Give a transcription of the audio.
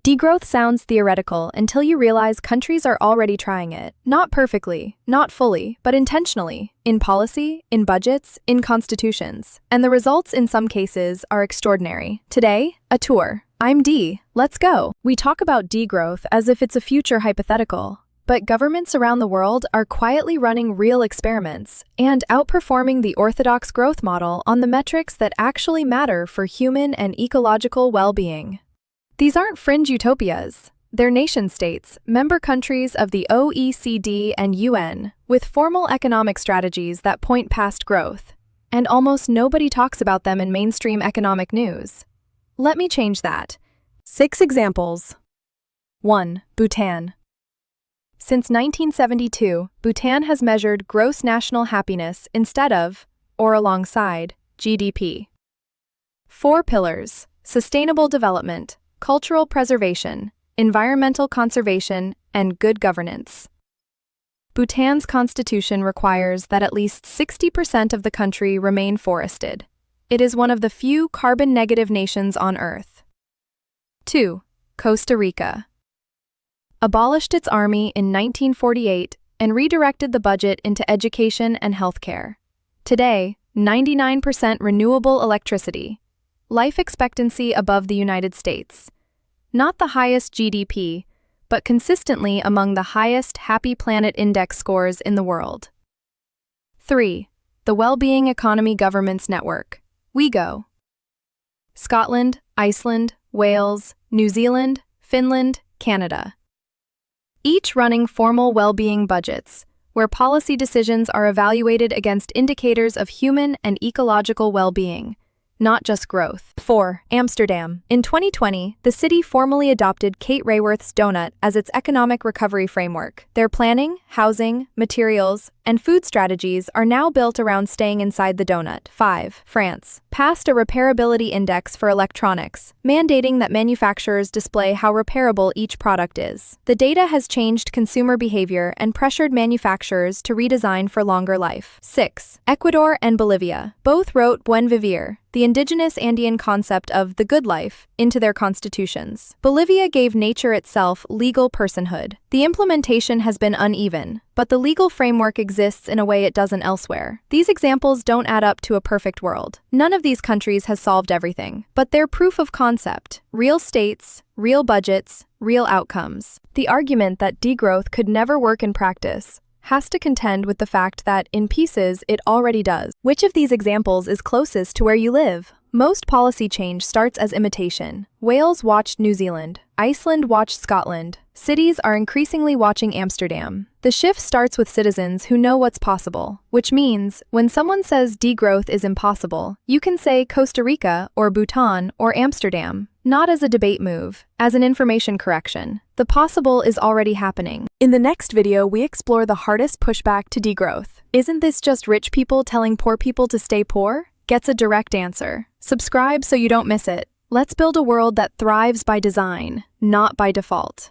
Degrowth sounds theoretical until you realize countries are already trying it. Not perfectly, not fully, but intentionally. In policy, in budgets, in constitutions. And the results in some cases are extraordinary. Today, a tour. I'm Dee. Let's go. We talk about degrowth as if it's a future hypothetical. But governments around the world are quietly running real experiments and outperforming the orthodox growth model on the metrics that actually matter for human and ecological well-being. These aren't fringe utopias. They're nation-states, member countries of the OECD and UN, with formal economic strategies that point past growth. And almost nobody talks about them in mainstream economic news. Let me change that. 6 examples. 1. Bhutan. Since 1972, Bhutan has measured gross national happiness instead of, or alongside, GDP. 4 pillars: sustainable development, cultural preservation, environmental conservation, and good governance. Bhutan's constitution requires that at least 60% of the country remain forested. It is one of the few carbon-negative nations on Earth. 2. Costa Rica. Abolished its army in 1948 and redirected the budget into education and healthcare. Today, 99% renewable electricity. Life expectancy above the United States. Not the highest GDP, but consistently among the highest Happy Planet Index scores in the world. 3. The Wellbeing Economy Governments Network, WEGo. Scotland, Iceland, Wales, New Zealand, Finland, Canada. Each running formal well-being budgets, where policy decisions are evaluated against indicators of human and ecological well-being, not just growth. 4. Amsterdam. In 2020, the city formally adopted Kate Raworth's Doughnut as its economic recovery framework. Their planning, housing, materials, and food strategies are now built around staying inside the donut. 5. France. Passed a repairability index for electronics, mandating that manufacturers display how repairable each product is. The data has changed consumer behavior and pressured manufacturers to redesign for longer life. 6. Ecuador and Bolivia. Both wrote Buen Vivir, the indigenous Andean concept of the good life, into their constitutions. Bolivia gave nature itself legal personhood. The implementation has been uneven, but the legal framework exists in a way it doesn't elsewhere. These examples don't add up to a perfect world. None of these countries has solved everything, but they're proof of concept. Real states, real budgets, real outcomes. The argument that degrowth could never work in practice has to contend with the fact that, in pieces, it already does. Which of these examples is closest to where you live? Most policy change starts as imitation. Wales watched New Zealand. Iceland watched Scotland. Cities are increasingly watching Amsterdam. The shift starts with citizens who know what's possible, which means, when someone says degrowth is impossible, you can say Costa Rica or Bhutan or Amsterdam. Not as a debate move, as an information correction. The possible is already happening. In the next video, we explore the hardest pushback to degrowth. Isn't this just rich people telling poor people to stay poor? Gets a direct answer. Subscribe so you don't miss it. Let's build a world that thrives by design, not by default.